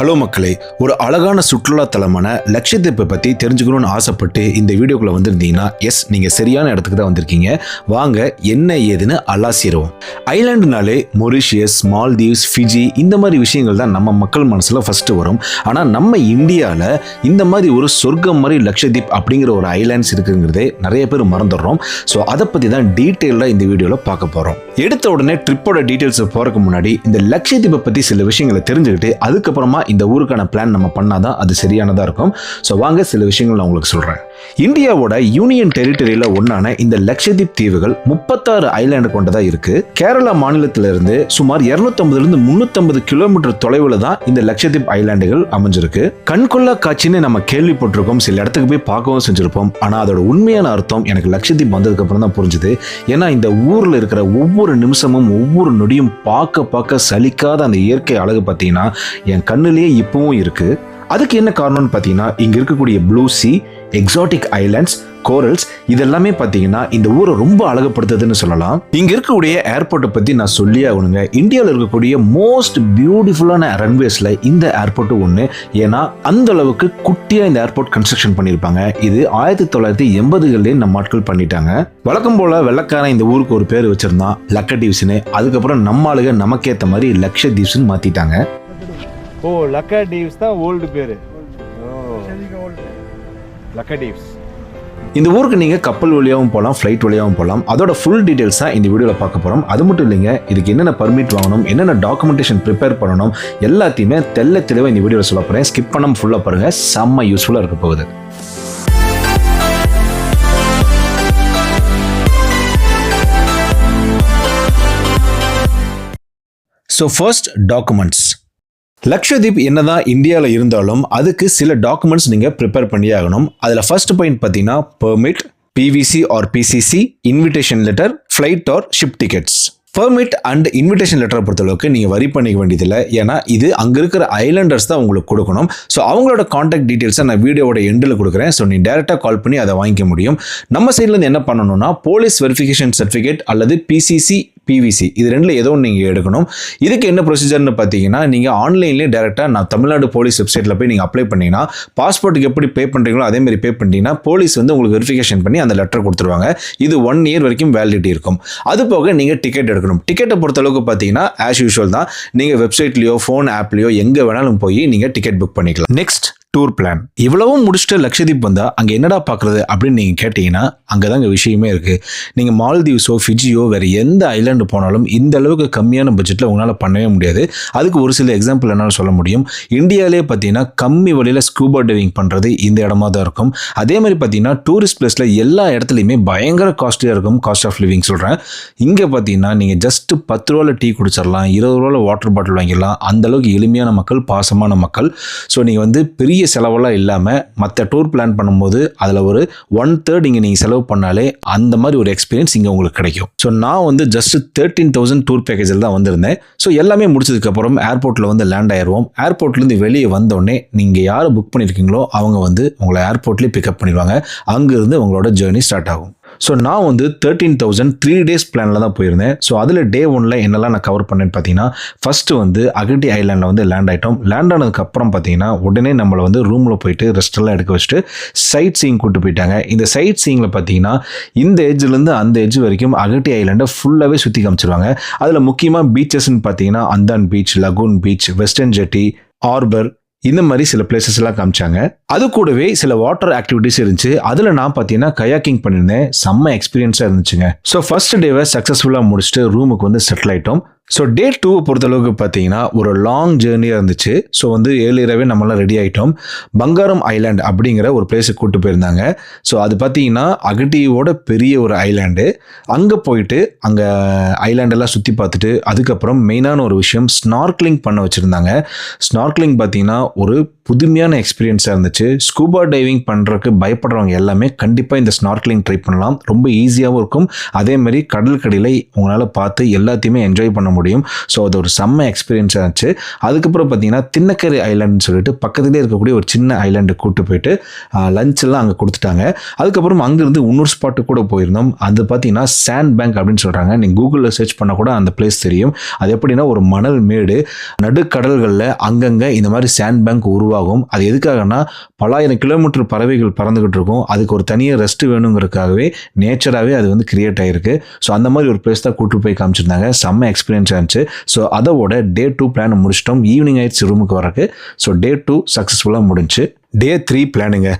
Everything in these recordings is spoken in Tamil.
ஹலோ மக்களே, ஒரு அழகான சுற்றுலா தலமான லட்சத்தீப்பை பற்றி தெரிஞ்சுக்கணும்னு ஆசைப்பட்டு இந்த வீடியோக்குள்ளே வந்திருந்தீங்கன்னா எஸ், நீங்கள் சரியான இடத்துக்கு தான் வந்திருக்கீங்க. வாங்க என்ன ஏதுன்னு அலாசிடுவோம். ஐலாண்டுனாலே மொரிஷியஸ், மால்தீவ்ஸ், ஃபிஜி இந்த மாதிரி விஷயங்கள் தான் நம்ம மக்கள் மனசில் ஃபஸ்ட்டு வரும். ஆனால் நம்ம இந்தியாவில் இந்த மாதிரி ஒரு சொர்க்கம் மாதிரி லட்சத்தீப் அப்படிங்கிற ஒரு ஐலாண்ட்ஸ் இருக்குங்கிறதே நிறைய பேர் மறந்துடுறோம். ஸோ அதை பற்றி தான் டீட்டெயிலாக இந்த வீடியோவில் பார்க்க போகிறோம். எடுத்த உடனே ட்ரிப்போட டீட்டெயில்ஸை போகிறதுக்கு முன்னாடி இந்த லட்சத்தீப்பை பற்றி சில விஷயங்களை தெரிஞ்சுக்கிட்டு அதுக்கப்புறமா இந்த ஊருக்கான பிளான் நம்ம பண்ணாதான் அது சரியானதாக இருக்கும். ஸோ வாங்க சில விஷயங்கள் நான் உங்களுக்கு சொல்கிறேன். இந்தியாவோட யூனியன் டெரிட்டரியில் ஒன்றான இந்த லட்சத்தீப் தீவுகள் 36 ஐலாண்டு கொண்டதாக இருக்கு. கேரளா மாநிலத்திலிருந்து சுமார் 250 350 கிலோமீட்டர் தொலைவில் தான் இந்த லட்சத்தீப் ஐலாண்டுகள் அமைஞ்சிருக்கு. கண்கொள்ளா காட்சின்னு நம்ம கேள்விப்பட்டிருக்கோம், சில இடத்துக்கு போய் பார்க்கவும் செஞ்சிருப்போம். ஆனால் அதோட உண்மையான அர்த்தம் எனக்கு லட்சத்தீப் வந்ததுக்கு அப்புறம் தான் புரிஞ்சுது. ஏன்னா இந்த ஊரில் இருக்கிற ஒவ்வொரு நிமிஷமும் ஒவ்வொரு நொடியும் பார்க்க சலிக்காத அந்த இயற்கை அழகு பார்த்தீங்கன்னா என் கண்ணிலேயே இப்பவும் இருக்கு. அதுக்கு என்ன காரணம்னு பார்த்தீங்கன்னா இங்க இருக்கக்கூடிய blue C, exotic islands, corals இதெல்லாமே பார்த்தீங்கன்னா இந்த ஊரை ரொம்ப அழகுப்படுத்துதுன்னு சொல்லலாம். இங்க இருக்கக்கூடிய ஏர்போர்ட்டை பத்தி நான் சொல்லி ஆகணுங்க. இந்தியாவில் இருக்கக்கூடிய மோஸ்ட் பியூட்டிஃபுல்லான ரன்வேஸ்ல இந்த ஏர்போர்ட் ஒன்று. ஏன்னா அந்த அளவுக்கு குட்டியா இந்த ஏர்போர்ட் கன்ஸ்ட்ரக்ஷன் பண்ணியிருப்பாங்க. இது 1980களிலே நம்ம ஆட்கள் பண்ணிட்டாங்க. வழக்கம் போல வெள்ளக்காரன் இந்த ஊருக்கு ஒரு பேர் வச்சிருந்தான், லக்கடீவ்ஸ்னு. அதுக்கப்புறம் நம்ம ஆளுங்க நமக்கேற்ற மாதிரி லட்சத்தீவ்ஸ்னு மாத்திட்டாங்க. ஓ, லக்கடீவ்ஸ் தான் ஓல்டு பேரு. லக்கடீவ்ஸ். இந்த ஊருக்கு நீங்கள் கப்பல் வழியாகவும் போகலாம், ஃப்ளைட் வழியாகவும் போகலாம். அதோட ஃபுல் டீடைல்ஸ் தான் இந்த வீடியோவில் பார்க்க போகிறோம். அது மட்டும் இல்லைங்க, இதுக்கு என்னென்ன பர்மிட் வாங்கணும், என்னென்ன டாக்குமெண்டேஷன் ப்ரிப்பேர் பண்ணணும் எல்லாத்தையுமே தெளிவாக இந்த வீடியோவில் சொல்ல போகிறேன். ஸ்கிப் பண்ணாமல் ஃபுல்லாக பாருங்கள், செம்ம யூஸ்ஃபுல்லாக இருக்க போகுது. So first, documents. லட்சத்தீப் என்னதான் இந்தியாவில் இருந்தாலும் அதுக்கு சில டாக்குமெண்ட்ஸ் நீங்கள் ப்ரிப்பேர் பண்ணி ஆகணும். அதில் ஃபர்ஸ்ட் பாயிண்ட் பார்த்தீங்கன்னா permit, PVC or PCC, invitation letter, flight or ship tickets. Permit and invitation லெட்டரை பொறுத்தளவுக்கு நீங்கள் வரி பண்ணிக்க வேண்டியதில்லை. ஏன்னா இது அங்கே இருக்கிற ஐலாண்டர்ஸ் தான் உங்களுக்கு கொடுக்கணும். ஸோ அவங்களோட கான்டாக்ட் டீட்டெயில்ஸை நான் வீடியோட எண்டில் கொடுக்குறேன். ஸோ நீ டேரெக்டாக கால் பண்ணி அதை வாங்கிக்க முடியும். நம்ம சைட்லேருந்து என்ன பண்ணணும்னா போலீஸ் வெரிஃபிகேஷன் சர்டிஃபிகேட் அல்லது பிசிசி, பிவிசி இது ரெண்டில் ஏதோ ஒன்று நீங்கள் எடுக்கணும். இதுக்கு என்ன ப்ரொசீஜர்னு பார்த்தீங்கன்னா நீங்கள் ஆன்லைன்லேயே டேரெக்டாக நான் தமிழ்நாடு போலீஸ் வெப்சைட்டில் போய் நீங்கள் அப்ளை பண்ணிங்கன்னா பாஸ்போர்ட்டுக்கு எப்படி பே பண்ணுறீங்களோ அதேமாதிரி பே பண்ணிட்டீங்கன்னா போலீஸ் வந்து உங்களுக்கு வெரிஃபிகேஷன் பண்ணி அந்த லெட்டர் கொடுத்துருவாங்க. இது 1 இயர் வரைக்கும் வேலிடிட்டி இருக்கும். அது போக நீங்கள் டிக்கெட் எடுக்கணும். டிக்கெட்டை பொறுத்தளவுக்கு பார்த்தீங்கன்னா ஆஸ் யூஷுவல் தான், நீங்கள் வெப்சைட்லையோ ஃபோன் ஆப்லையோ எங்கே வேணாலும் போய் நீங்கள் டிக்கெட் புக் பண்ணிக்கலாம். Next, tour plan. இவ்வளவும் முடிச்சுட்டு லட்சத்தீப் வந்தால் அங்கே என்னடா பார்க்குறது அப்படின்னு நீங்கள் கேட்டிங்கன்னா அங்கே தாங்க விஷயமே இருக்குது. நீங்கள் மால்தீவ்ஸோ ஃபிஜியோ வேறு எந்த ஐலாண்டு போனாலும் இந்த அளவுக்கு கம்மியான பட்ஜெட்டில் உங்களால் பண்ணவே முடியாது. அதுக்கு ஒரு சில எக்ஸாம்பிள் என்னால் சொல்ல முடியும். இந்தியாவிலே பார்த்தீங்கன்னா கம்மி வழியில் ஸ்கூபா டைவிங் பண்ணுறது இந்த இடமா தான் இருக்கும். அதே மாதிரி பார்த்தீங்கன்னா டூரிஸ்ட் பிளேஸில் எல்லா இடத்துலையுமே பயங்கர காஸ்ட்லியாக இருக்கும். காஸ்ட் ஆஃப் லிவிங் சொல்கிறேன். இங்கே பார்த்தீங்கன்னா நீங்கள் ஜஸ்ட்டு 10 ரூபாயில் டீ குடிச்சிடலாம், 20 ரூபாயில் வாட்டர் பாட்டில் வாங்கிடலாம். அந்தளவுக்கு எளிமையான மக்கள், பாசமான மக்கள். ஸோ நீங்கள் வந்து பெரிய செலவெல்லாம் இல்லாமல் மற்ற டூர் பிளான் பண்ணும்போது அதில் ஒரு 1/3 இங்கே நீங்கள் செலவு பண்ணாலே அந்த மாதிரி ஒரு எக்ஸ்பீரியன்ஸ் இங்கே உங்களுக்கு கிடைக்கும். ஸோ நான் வந்து ஜஸ்ட் 13,000 டூர் பேக்கேஜில் தான் வந்திருந்தேன். ஸோ எல்லாமே முடிச்சதுக்கப்புறம் ஏர்போர்ட்டில் வந்து லேண்ட் ஆயிடுவோம். ஏர்போர்ட்லேருந்து வெளியே வந்தோடனே நீங்கள் யாரை புக் பண்ணியிருக்கீங்களோ அவங்க வந்து உங்களை ஏர்போர்ட்லேயே பிக்கப் பண்ணிடுவாங்க. அங்கேருந்து உங்களோட ஜேர்னி ஸ்டார்ட் ஆகும். ஸோ நான் வந்து 13,000 3 days பிளானில் தான் போயிருந்தேன். ஸோ அதில் டே 1 என்னெல்லாம் நான் கவர் பண்ணேன்னு பார்த்தீங்கன்னா ஃபஸ்ட்டு வந்து அகட்டி ஐலாண்டில் வந்து லேண்ட் ஆகிட்டோம். லேண்ட் ஆனதுக்கப்புறம் பார்த்தீங்கன்னா உடனே நம்மளை வந்து ரூமில் போயிட்டு ரெஸ்டெல்லாம் எடுக்க வச்சுட்டு சைட் சீயிங் கூட்டு போயிட்டாங்க. இந்த சைட் சீயிங்கில் பார்த்தீங்கன்னா இந்த எட்ஜ்லேருந்து அந்த எட்ஜ் வரைக்கும் அகட்டி ஐலாண்டை ஃபுல்லாகவே சுற்றி காமிச்சிருவாங்க. அதில் முக்கியமாக பீச்சஸ்ன்னு பார்த்தீங்கன்னா அந்தான் beach, lagoon beach, western jetty, harbour இந்த மாதிரி சில பிளேசஸ் எல்லாம் காமிச்சாங்க. அது கூடவே சில வாட்டர் ஆக்டிவிட்டிஸ் இருந்துச்சு. அதில் நான் பார்த்தீங்கன்னா கயாக்கிங் பண்ணியிருந்தேன். செம்ம எக்ஸ்பீரியன்ஸாக இருந்துச்சுங்க. ஸோ ஃபர்ஸ்ட் டேவை சக்ஸஸ்ஃபுல்லாக முடிச்சுட்டு ரூமுக்கு வந்து செட்டில் ஆகிட்டோம். ஸோ டே 2 பொறுத்தளவுக்கு பார்த்தீங்கன்னா ஒரு லாங் ஜேர்னியாக இருந்துச்சு. ஸோ வந்து ஏர்லியராகவே நம்மளாம் ரெடி ஆகிட்டோம். பங்காரம் ஐலாண்ட் அப்படிங்கிற ஒரு பிளேஸுக்கு கூப்பிட்டு போயிருந்தாங்க. ஸோ அது பார்த்தீங்கன்னா அகட்டியோட பெரிய ஒரு ஐலாண்டு. அங்கே போயிட்டு அங்கே ஐலாண்டெல்லாம் சுற்றி பார்த்துட்டு அதுக்கப்புறம் மெயினான ஒரு விஷயம் ஸ்நார்க்லிங் பண்ண வச்சுருந்தாங்க. ஸ்நார்க்லிங் பார்த்தீங்கன்னா ஒரு புதுமையான எக்ஸ்பீரியன்ஸாக இருந்துச்சு. ஸ்கூபா டைவிங் பண்ணுறதுக்கு பயப்படுறவங்க எல்லாமே கண்டிப்பாக இந்த ஸ்நார்க்லிங் ட்ரை பண்ணலாம். ரொம்ப ஈஸியாகவும் இருக்கும். அதேமாதிரி கடற்கரையில் உங்களால் பார்த்து எல்லாத்தையுமே என்ஜாய் பண்ண முடியும். ஸோ அது ஒரு செம்ம எக்ஸ்பீரியன்ஸாக இருந்துச்சு. அதுக்கப்புறம் பார்த்தீங்கன்னா தின்னக்கரை ஐலாண்டுன்னு சொல்லிட்டு பக்கத்துலேயே இருக்கக்கூடிய ஒரு சின்ன ஐலாண்டு கூப்பிட்டு போயிட்டு லஞ்ச் எல்லாம் அங்கே கொடுத்துட்டாங்க. அதுக்கப்புறம் அங்கேருந்து இன்னொரு ஸ்பாட்டு கூட போயிருந்தோம். அது பார்த்தீங்கன்னா சாண்ட் பேங்க் அப்படின்னு சொல்கிறாங்க. நீங்கள் கூகுளில் சர்ச் பண்ண கூட அந்த பிளேஸ் தெரியும். அது எப்படின்னா ஒரு மணல் மேடு, நடுக்கடல்களில் அங்கங்கே இந்த மாதிரி சாண்ட் பேங்க் உருவாகும். அது எதுக்காகனா பலாயிரம் கிலோமீட்டர் பறவைகள் பறந்துகிட்டு இருக்கும். அதுக்கு ஒரு தனியாக ரெஸ்ட் வேணுங்கிறதுக்காகவே நேச்சராகவே அது வந்து கிரியேட் ஆகிருக்கு. ஸோ அந்த மாதிரி ஒரு பிளேஸ் தான் கூட்டு போய் காமிச்சிருந்தாங்க. செம்ம எக்ஸ்பீரியன்ஸாக இருந்துச்சு. ஸோ அதோட டே 2 பிளான் முடிச்சிட்டோம். ஈவினிங் ஆயிடுச்சு ரூமுக்கு வரக்கு. ஸோ டே 2 சக்ஸஸ்ஃபுல்லாக முடிஞ்சு. டே 3 பிளானுங்க.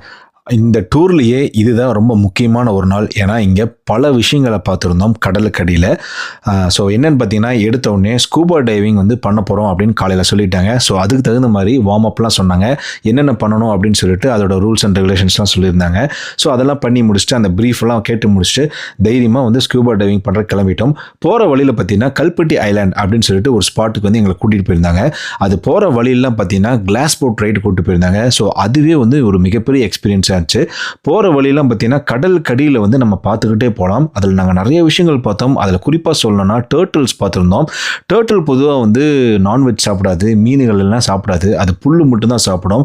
இந்த டூர்லேயே இதுதான் ரொம்ப முக்கியமான ஒரு நாள். ஏன்னா இங்கே பல விஷயங்களை பார்த்துருந்தோம் கடலுக்கடியில். ஸோ என்னென்னு பார்த்தீங்கன்னா எடுத்த உடனே ஸ்கூபா டைவிங் வந்து பண்ண போகிறோம் அப்படின்னு காலையில் சொல்லிட்டாங்க. ஸோ அதுக்கு தகுந்த மாதிரி வார்ம் அப்லாம் சொன்னாங்க. என்னென்ன பண்ணணும் அப்படின்னு சொல்லிட்டு அதோட ரூல்ஸ் அண்ட் ரெகுலேஷன்ஸ்லாம் சொல்லியிருந்தாங்க. ஸோ அதெல்லாம் பண்ணி முடிச்சுட்டு அந்த ப்ரீஃபெல்லாம் கேட்டு முடிச்சுட்டு தைரியமாக வந்து ஸ்கூபா டைவிங் பண்ணுற கிளம்பிட்டோம். போகிற வழியில் பார்த்தீங்கன்னா கல்பட்டி ஐலாண்ட் அப்படின்னு சொல்லிட்டு ஒரு ஸ்பாட்டுக்கு வந்து எங்களை கூட்டிகிட்டு போயிருந்தாங்க. அது போகிற வழியெல்லாம் பார்த்தீங்கன்னா கிளாஸ் போட் ரைடு கூப்பிட்டு போயிருந்தாங்க. ஸோ அதுவே வந்து ஒரு மிகப்பெரிய எக்ஸ்பீரியன்ஸாக இருந்துச்சு. போகிற வழியெல்லாம் பார்த்தீங்கன்னா கடல் கடியில் வந்து நம்ம பார்த்துக்கிட்டே போகலாம். அதில் நாங்கள் நிறைய விஷயங்கள் பார்த்தோம். அதில் குறிப்பாக சொல்லணும்னா டேர்ட்டில்ஸ் பார்த்துருந்தோம். டேர்ட்டில் பொதுவாக வந்து நான்வெஜ் சாப்பிடாது, மீன்கள் எல்லாம் சாப்பிடாது, அது புல் மட்டும்தான் சாப்பிடும்.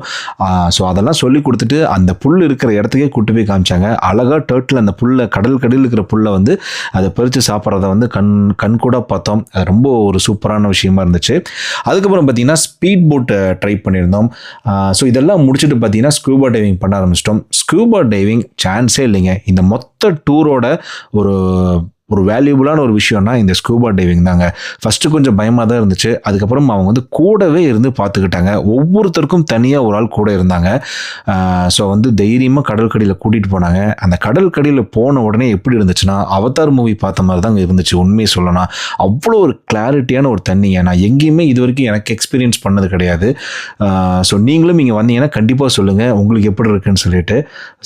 ஸோ அதெல்லாம் சொல்லி கொடுத்துட்டு அந்த புல் இருக்கிற இடத்துக்கே கூட்டு போய் காமிச்சாங்க. அழகாக டேர்ட்டில் அந்த புல்லை கடல் கடியில் இருக்கிற புல்லை வந்து அதை பறித்து சாப்பிட்றத வந்து கண் கூட பார்த்தோம். அது ரொம்ப ஒரு சூப்பரான விஷயமா இருந்துச்சு. அதுக்கப்புறம் பார்த்தீங்கன்னா ஸ்பீட் போட் ட்ரை பண்ணியிருந்தோம். ஸோ இதெல்லாம் முடிச்சுட்டு பார்த்தீங்கன்னா ஸ்கூபா டைவிங் பண்ண ஆரம்பிச்சிட்டோம். ஸ்கூபா டைவிங் சான்ஸே இல்லைங்க. இந்த மொத்த டூரோட ஒரு வேல்யூபுளான ஒரு விஷயம்னா இந்த ஸ்கூபா டைவிங் தாங்க. ஃபஸ்ட்டு கொஞ்சம் பயமாக தான் இருந்துச்சு. அதுக்கப்புறம் அவங்க வந்து கூடவே இருந்து பார்த்துக்கிட்டாங்க. ஒவ்வொருத்தருக்கும் தனியாக ஒரு ஆள் கூட இருந்தாங்க. ஸோ வந்து தைரியமாக கடற்கடியில் கூட்டிகிட்டு போனாங்க. அந்த கடற்கடியில் போன உடனே எப்படி இருந்துச்சுன்னா அவதார் மூவி பார்த்த மாதிரி தாங்க இருந்துச்சு. உண்மையை சொல்லணும்னா அவ்வளோ ஒரு கிளாரிட்டியான ஒரு தண்ணியை நான் எங்கேயுமே இது வரைக்கும் எனக்கு எக்ஸ்பீரியன்ஸ் பண்ணது கிடையாது. ஸோ நீங்களும் இங்கே வந்தீங்கன்னா கண்டிப்பாக சொல்லுங்கள் உங்களுக்கு எப்படி இருக்குன்னு சொல்லிட்டு.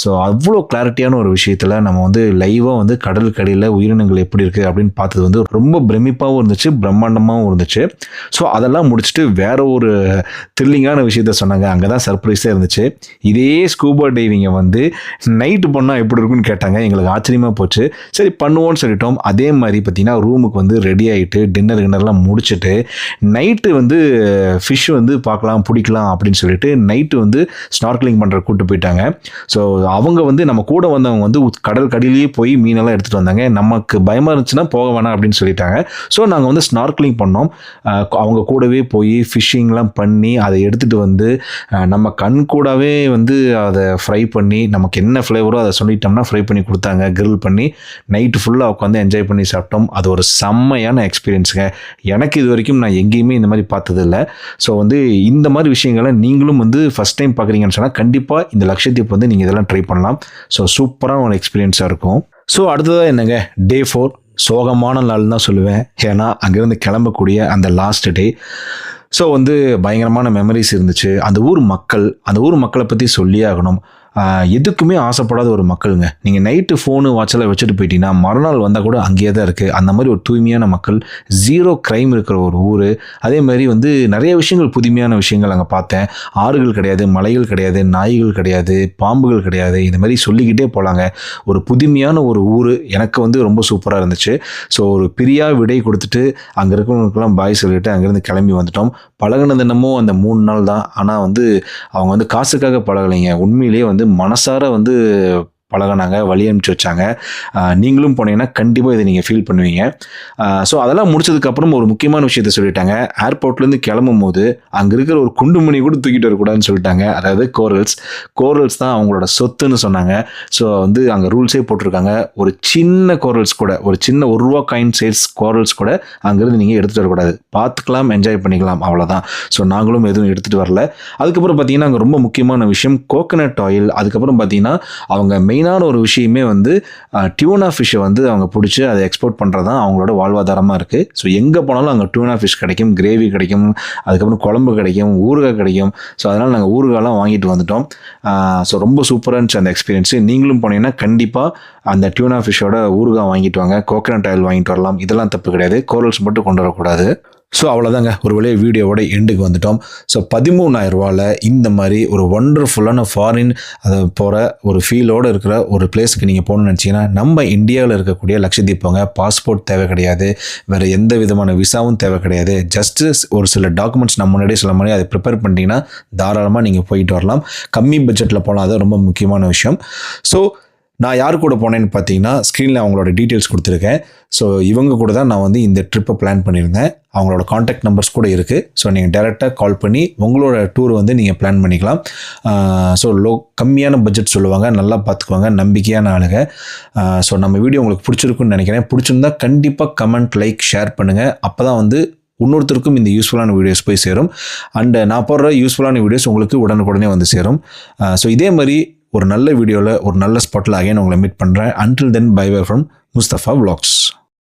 ஸோ அவ்வளோ கிளாரிட்டியான ஒரு விஷயத்தில் நம்ம வந்து லைவாக வந்து கடற்கடியில் உயிரினங்கள் எப்படி இருக்குது அப்படின்னு பார்த்தது வந்து ரொம்ப பிரமிப்பாகவும் இருந்துச்சு, பிரம்மாண்டமாகவும் இருந்துச்சு. ஸோ அதெல்லாம் முடிச்சுட்டு வேற ஒரு த்ரில்லிங்கான விஷயத்த சொன்னாங்க. அங்கே தான் சர்ப்ரைஸாக இருந்துச்சு. இதே ஸ்கூபா டைவிங்கை வந்து நைட்டு பண்ணால் எப்படி இருக்குன்னு கேட்டாங்க. எங்களுக்கு ஆச்சரியமாக போச்சு. சரி பண்ணுவோன்னு சொல்லிட்டோம். அதே மாதிரி பார்த்தீங்கன்னா ரூமுக்கு வந்து ரெடி ஆகிட்டு டின்னர்லாம் முடிச்சுட்டு நைட்டு வந்து ஃபிஷ் வந்து பார்க்கலாம் பிடிக்கலாம் அப்படின்னு சொல்லிட்டு நைட்டு வந்து ஸ்நார்க்லிங் பண்ணுற கூப்பிட்டு போயிட்டாங்க. ஸோ அவங்க வந்து நம்ம கூட வந்தவங்க வந்து கடல் கடியிலேயே போய் மீனெல்லாம் எடுத்துகிட்டு வந்தாங்க. நமக்கு பயமாக இருந்துச்சுன்னா போக வேணாம் அப்படின்னு சொல்லிட்டாங்க. ஸோ நாங்கள் வந்து ஸ்நார்க்லிங் பண்ணோம். அவங்க கூடவே போய் ஃபிஷ்ஷிங்லாம் பண்ணி அதை எடுத்துகிட்டு வந்து நம்ம கண் கூடவே வந்து அதை ஃப்ரை பண்ணி நமக்கு என்ன ஃப்ளேவரோ அதை சொல்லிட்டோம்னா ஃப்ரை பண்ணி கொடுத்தாங்க. கிரில் பண்ணி நைட்டு ஃபுல்லாக உட்காந்து என்ஜாய் பண்ணி சாப்பிட்டோம். அது ஒரு செம்மையான எக்ஸ்பீரியன்ஸுங்க. எனக்கு இது வரைக்கும் நான் எங்கேயுமே இந்த மாதிரி பார்த்ததில்லை. ஸோ வந்து இந்த மாதிரி விஷயங்களை நீங்களும் வந்து ஃபஸ்ட் டைம் பார்க்குறீங்கன்னு சொன்னால் கண்டிப்பாக இந்த லக்ஷதீப் வந்து நீங்கள் இதெல்லாம் ட்ரை பண்ணலாம். ஸோ சூப்பரான ஒரு எக்ஸ்பீரியன்ஸாக இருக்கும். ஸோ அடுத்ததாக என்னங்க டே 4 சோகமான நாள் தான் சொல்லுவேன். ஏன்னா அங்கேருந்து கிளம்பக்கூடிய அந்த லாஸ்ட் டே. ஸோ வந்து பயங்கரமான மெமரிஸ் இருந்துச்சு. அந்த ஊர் மக்களை பற்றி சொல்லியே ஆகணும். எதுக்குமே ஆசைப்படாத ஒரு மக்களுங்க. நீங்கள் நைட்டு ஃபோனு வாட்செல்லாம் வச்சுட்டு போயிட்டீங்கன்னா மறுநாள் வந்தால் கூட அங்கேயே தான் இருக்குது. அந்த மாதிரி ஒரு தூய்மையான மக்கள், 0 க்ரைம் இருக்கிற ஒரு ஊர். அதே மாதிரி வந்து நிறைய விஷயங்கள் புதுமையான விஷயங்கள் அங்கே பார்த்தேன். ஆறுகள் கிடையாது, மலைகள் கிடையாது, நாய்கள் கிடையாது, பாம்புகள் கிடையாது. இந்த மாதிரி சொல்லிக்கிட்டே போகலாங்க. ஒரு புதுமையான ஒரு ஊர். எனக்கு வந்து ரொம்ப சூப்பராக இருந்துச்சு. ஸோ ஒரு பிரியா விடை கொடுத்துட்டு அங்கே இருக்கிறவங்களுக்கெல்லாம் பாய் சொல்லிட்டு அங்கேருந்து கிளம்பி வந்துட்டோம். பழகினது என்னமோ அந்த 3 நாள் தான். ஆனால் வந்து அவங்க வந்து காசுக்காக பழகலைங்க. உண்மையிலேயே வந்து மனசார வந்து பழகினாங்க, வழி அனுப்பிச்சி வச்சாங்க. நீங்களும் போனீங்கன்னா கண்டிப்பாக இதை நீங்கள் ஃபீல் பண்ணுவீங்க. ஸோ அதெல்லாம் முடிச்சதுக்கப்புறம் ஒரு முக்கியமான விஷயத்த சொல்லிட்டாங்க. ஏர்போர்ட்லேருந்து கிளம்பும் போது அங்கே இருக்கிற ஒரு குண்டுமணி கூட தூக்கிட்டு வரக்கூடாதுன்னு சொல்லிட்டாங்க. அதாவது கோரல்ஸ் தான் அவங்களோட சொத்துன்னு சொன்னாங்க. ஸோ வந்து அங்கே ரூல்ஸே போட்டிருக்காங்க. ஒரு சின்ன கோரல்ஸ் கூட, ஒரு சின்ன ₹1 காயின் சைஸ் கோரல்ஸ் கூட அங்கேருந்து நீங்கள் எடுத்துகிட்டு வரக்கூடாது. பார்த்துக்கலாம், என்ஜாய் பண்ணிக்கலாம், அவ்வளோதான். ஸோ நாங்களும் எதுவும் எடுத்துகிட்டு வரல. அதுக்கப்புறம் பார்த்தீங்கன்னா அங்கே ரொம்ப முக்கியமான விஷயம் கோகனட் ஆயில். அதுக்கப்புறம் பார்த்தீங்கன்னா அவங்க மெயினான ஒரு விஷயமே வந்து டியூனா ஃபிஷ்ஷை வந்து அவங்க பிடிச்சி அதை எக்ஸ்போர்ட் பண்ணுறது தான் அவங்களோட வாழ்வாதாரமாக இருக்குது. ஸோ எங்கே போனாலும் அங்கே டியூனா ஃபிஷ் கிடைக்கும், கிரேவி கிடைக்கும், அதுக்கப்புறம் குழம்பு கிடைக்கும், ஊறுகாய் கிடைக்கும். ஸோ அதனால் நாங்கள் ஊறுகாயெல்லாம் வாங்கிட்டு வந்துட்டோம். ஸோ ரொம்ப சூப்பராக இருந்துச்சு அந்த எக்ஸ்பீரியன்ஸு. நீங்களும் போனீங்கன்னா கண்டிப்பாக அந்த டியூனா ஃபிஷ்ஷோட ஊறுகாய் வாங்கிட்டு வாங்க, கோகனட் ஆயில் வாங்கிட்டு வரலாம். இதெல்லாம் தப்பு கிடையாது. கோரல்ஸ் மட்டும் கொண்டு வரக்கூடாது. ஸோ அவ்வளோதாங்க, ஒரு வழியாக வீடியோவோட எண்டுக்கு வந்துட்டோம். ஸோ 13,000 இந்த மாதிரி ஒரு ஒண்டர்ஃபுல்லான ஃபாரின் அதை போகிற ஒரு ஃபீலோடு இருக்கிற ஒரு பிளேஸுக்கு நீங்கள் போகணும்னு நினச்சிங்கன்னா நம்ம இந்தியாவில் இருக்கக்கூடிய லக்ஷதீப் போங்க. பாஸ்போர்ட் தேவை கிடையாது, வேறு எந்த விதமான விசாவும் தேவை கிடையாது. ஜஸ்ட்டு ஒரு சில டாக்குமெண்ட்ஸ் நம்ம முன்னாடியே சொல்ல மாதிரி அதை ப்ரிப்பேர் பண்ணிட்டீங்கன்னா தாராளமாக நீங்கள் போயிட்டு வரலாம். கம்மி பட்ஜெட்டில் போகலாம், அது ரொம்ப முக்கியமான விஷயம். ஸோ நான் யார் கூட போனேன்னு பார்த்தீங்கன்னா ஸ்க்ரீனில் அவங்களோட டீட்டெயில்ஸ் கொடுத்துருக்கேன். ஸோ இவங்க கூட தான் நான் இந்த ட்ரிப்பை பிளான் பண்ணியிருந்தேன். அவங்களோட காண்டாக்ட் நம்பர்ஸ் கூட இருக்குது. ஸோ நீங்கள் டேரெக்டாக கால் பண்ணி உங்களோட டூர் நீங்கள் பிளான் பண்ணிக்கலாம். ஸோ கம்மியான பட்ஜெட் சொல்லுவாங்க, நல்லா பார்த்துக்குவாங்க, நம்பிக்கையான ஆளுங்க. ஸோ நம்ம வீடியோ உங்களுக்கு பிடிச்சிருக்குன்னு நினைக்கிறேன். பிடிச்சிருந்தா கண்டிப்பாக கமெண்ட், லைக், ஷேர் பண்ணுங்கள். அப்போ தான் இன்னொருத்தருக்கும் இந்த யூஸ்ஃபுல்லான வீடியோஸ் போய் சேரும். அண்ட் நான் போடுற யூஸ்ஃபுல்லான வீடியோஸ் உங்களுக்கு உடனுக்குடனே சேரும். ஸோ இதே மாதிரி ஒரு நல்ல வீடியோவில் ஒரு நல்ல ஸ்பாட்டில் அகைன் உங்களை மீட் பண்ணுறேன். Until then, bye bye from Mustafa Vlogs.